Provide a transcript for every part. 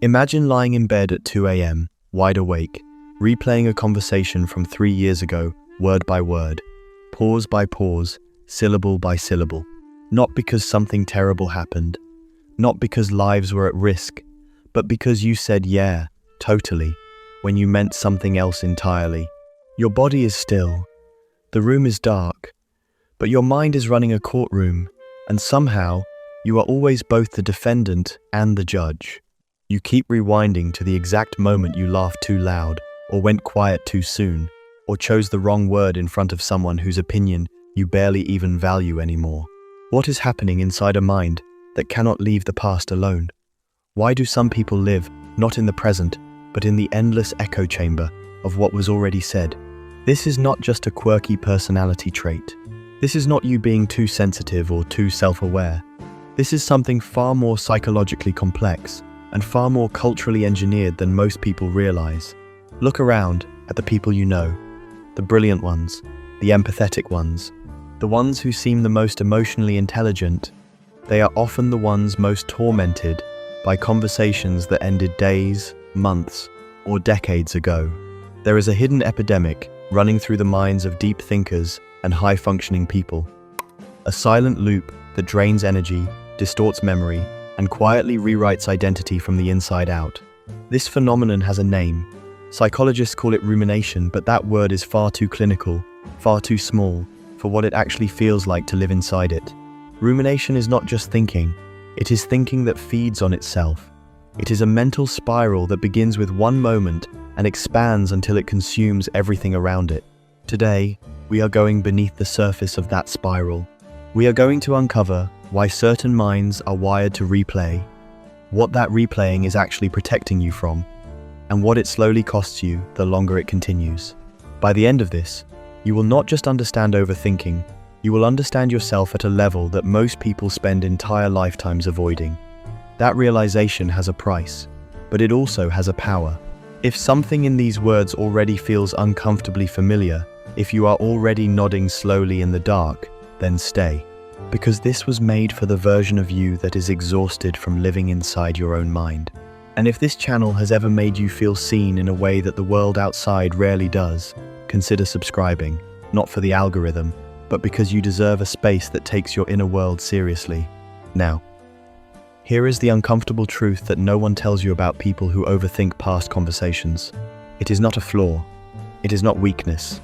Imagine lying in bed at 2 a.m., wide awake, replaying a conversation from 3 years ago, word by word, pause by pause, syllable by syllable. Not because something terrible happened, not because lives were at risk, but because you said yeah, totally, when you meant something else entirely. Your body is still, the room is dark, but your mind is running a courtroom, and somehow, you are always both the defendant and the judge. You keep rewinding to the exact moment you laughed too loud, or went quiet too soon, or chose the wrong word in front of someone whose opinion you barely even value anymore. What is happening inside a mind that cannot leave the past alone? Why do some people live, not in the present, but in the endless echo chamber of what was already said? This is not just a quirky personality trait. This is not you being too sensitive or too self-aware. This is something far more psychologically complex and far more culturally engineered than most people realize. Look around at the people you know, the brilliant ones, the empathetic ones, the ones who seem the most emotionally intelligent. They are often the ones most tormented by conversations that ended days, months, or decades ago. There is a hidden epidemic running through the minds of deep thinkers and high-functioning people. A silent loop that drains energy, distorts memory, and quietly rewrites identity from the inside out. This phenomenon has a name. Psychologists call it rumination, but that word is far too clinical, far too small, for what it actually feels like to live inside it. Rumination is not just thinking, it is thinking that feeds on itself. It is a mental spiral that begins with one moment and expands until it consumes everything around it. Today, we are going beneath the surface of that spiral. We are going to uncover why certain minds are wired to replay, what that replaying is actually protecting you from, and what it slowly costs you the longer it continues. By the end of this, you will not just understand overthinking, you will understand yourself at a level that most people spend entire lifetimes avoiding. That realization has a price, but it also has a power. If something in these words already feels uncomfortably familiar, if you are already nodding slowly in the dark, then stay. Because this was made for the version of you that is exhausted from living inside your own mind. And if this channel has ever made you feel seen in a way that the world outside rarely does, consider subscribing, not for the algorithm, but because you deserve a space that takes your inner world seriously. Now, here is the uncomfortable truth that no one tells you about people who overthink past conversations. It is not a flaw. It is not weakness.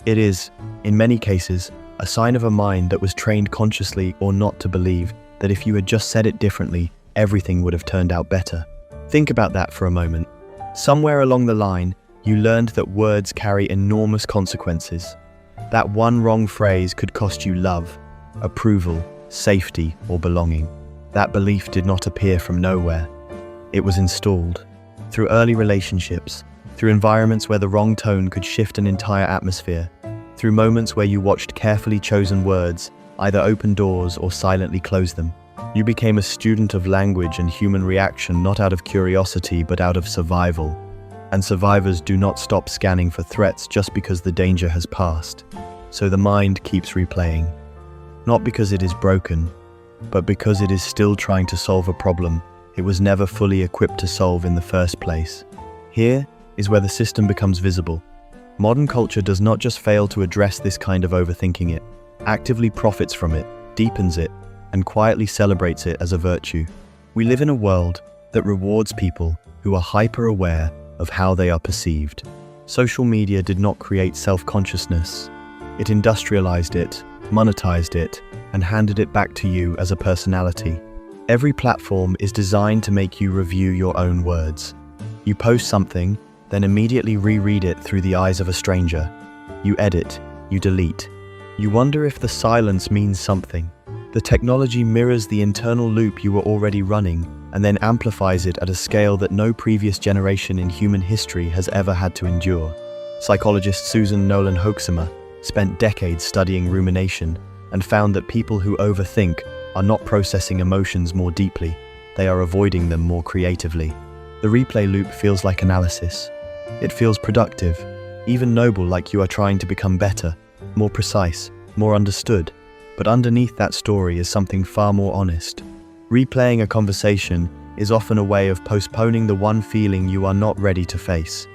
It is, in many cases, a sign of a mind that was trained consciously or not to believe that if you had just said it differently, everything would have turned out better. Think about that for a moment. Somewhere along the line, you learned that words carry enormous consequences. That one wrong phrase could cost you love, approval, safety, or belonging. That belief did not appear from nowhere. It was installed through early relationships, through environments where the wrong tone could shift an entire atmosphere, through moments where you watched carefully chosen words either open doors or silently close them. You became a student of language and human reaction not out of curiosity but out of survival. And survivors do not stop scanning for threats just because the danger has passed. So the mind keeps replaying. Not because it is broken, but because it is still trying to solve a problem it was never fully equipped to solve in the first place. Here is where the system becomes visible. Modern culture does not just fail to address this kind of overthinking, it actively profits from it, deepens it, and quietly celebrates it as a virtue. We live in a world that rewards people who are hyper-aware of how they are perceived. Social media did not create self-consciousness. It industrialized it, monetized it, and handed it back to you as a personality. Every platform is designed to make you review your own words. You post something, then immediately reread it through the eyes of a stranger. You edit, you delete. You wonder if the silence means something. The technology mirrors the internal loop you were already running and then amplifies it at a scale that no previous generation in human history has ever had to endure. Psychologist Susan Nolan Hoeksema spent decades studying rumination and found that people who overthink are not processing emotions more deeply, they are avoiding them more creatively. The replay loop feels like analysis. It feels productive, even noble, like you are trying to become better, more precise, more understood. But underneath that story is something far more honest. Replaying a conversation is often a way of postponing the one feeling you are not ready to face.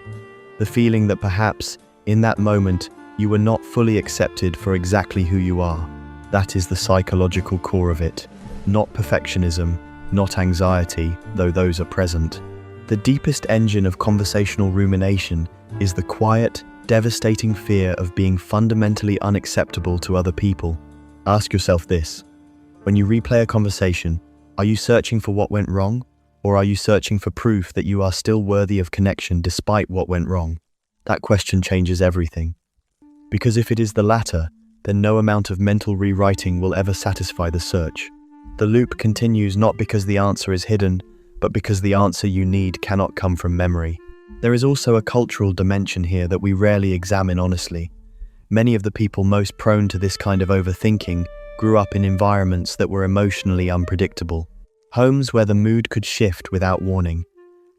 The feeling that perhaps, in that moment, you were not fully accepted for exactly who you are. That is the psychological core of it. Not perfectionism, not anxiety, though those are present. The deepest engine of conversational rumination is the quiet, devastating fear of being fundamentally unacceptable to other people. Ask yourself this: when you replay a conversation, are you searching for what went wrong, or are you searching for proof that you are still worthy of connection despite what went wrong? That question changes everything. Because if it is the latter, then no amount of mental rewriting will ever satisfy the search. The loop continues not because the answer is hidden, but because the answer you need cannot come from memory. There is also a cultural dimension here that we rarely examine honestly. Many of the people most prone to this kind of overthinking grew up in environments that were emotionally unpredictable. Homes where the mood could shift without warning.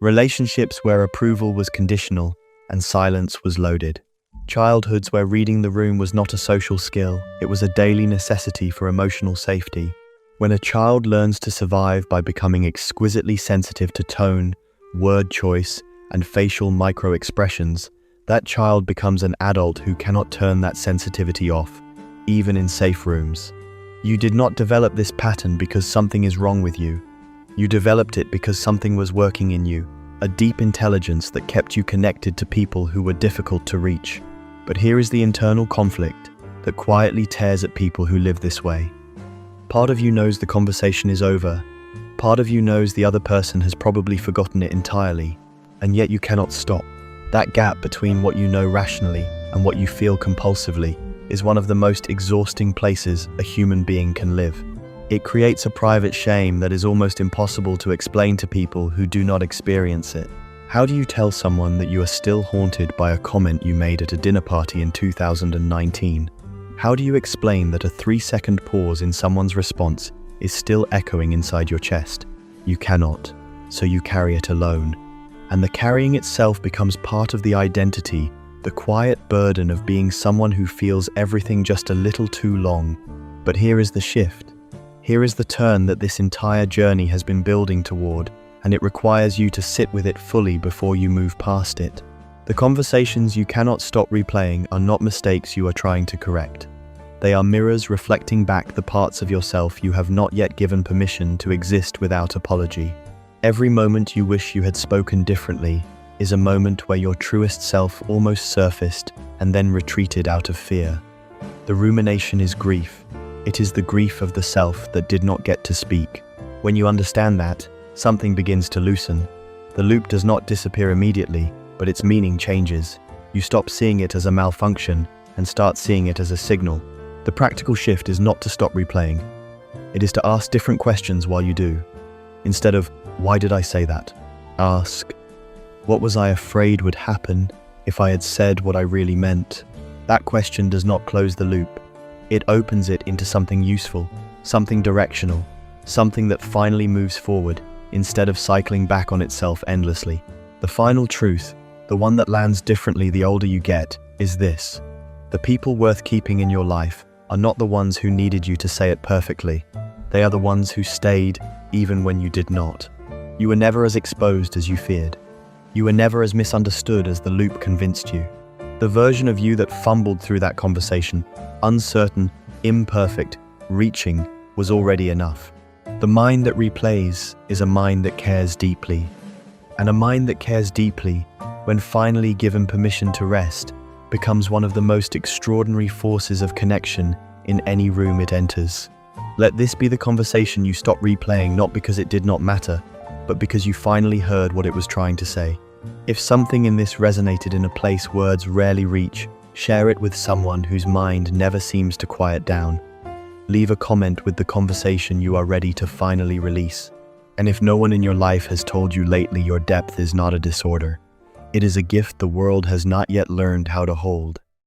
Relationships where approval was conditional and silence was loaded. Childhoods where reading the room was not a social skill, it was a daily necessity for emotional safety. When a child learns to survive by becoming exquisitely sensitive to tone, word choice, and facial micro-expressions, that child becomes an adult who cannot turn that sensitivity off, even in safe rooms. You did not develop this pattern because something is wrong with you. You developed it because something was working in you, a deep intelligence that kept you connected to people who were difficult to reach. But here is the internal conflict that quietly tears at people who live this way. Part of you knows the conversation is over. Part of you knows the other person has probably forgotten it entirely, and yet you cannot stop. That gap between what you know rationally and what you feel compulsively is one of the most exhausting places a human being can live. It creates a private shame that is almost impossible to explain to people who do not experience it. How do you tell someone that you are still haunted by a comment you made at a dinner party in 2019? How do you explain that a 3-second pause in someone's response is still echoing inside your chest? You cannot, so you carry it alone. And the carrying itself becomes part of the identity, the quiet burden of being someone who feels everything just a little too long. But here is the shift. Here is the turn that this entire journey has been building toward, and it requires you to sit with it fully before you move past it. The conversations you cannot stop replaying are not mistakes you are trying to correct. They are mirrors reflecting back the parts of yourself you have not yet given permission to exist without apology. Every moment you wish you had spoken differently is a moment where your truest self almost surfaced and then retreated out of fear. The rumination is grief. It is the grief of the self that did not get to speak. When you understand that, something begins to loosen. The loop does not disappear immediately, but its meaning changes. You stop seeing it as a malfunction and start seeing it as a signal. The practical shift is not to stop replaying. It is to ask different questions while you do. Instead of, "Why did I say that?" ask, "What was I afraid would happen if I had said what I really meant?" That question does not close the loop. It opens it into something useful, something directional, something that finally moves forward instead of cycling back on itself endlessly. The final truth, the one that lands differently the older you get, is this: the people worth keeping in your life are not the ones who needed you to say it perfectly. They are the ones who stayed even when you did not. You were never as exposed as you feared. You were never as misunderstood as the loop convinced you. The version of you that fumbled through that conversation, uncertain, imperfect, reaching, was already enough. The mind that replays is a mind that cares deeply. And a mind that cares deeply, when finally given permission to rest, becomes one of the most extraordinary forces of connection in any room it enters. Let this be the conversation you stop replaying, not because it did not matter, but because you finally heard what it was trying to say. If something in this resonated in a place words rarely reach, share it with someone whose mind never seems to quiet down. Leave a comment with the conversation you are ready to finally release. And if no one in your life has told you lately your depth is not a disorder, it is a gift the world has not yet learned how to hold.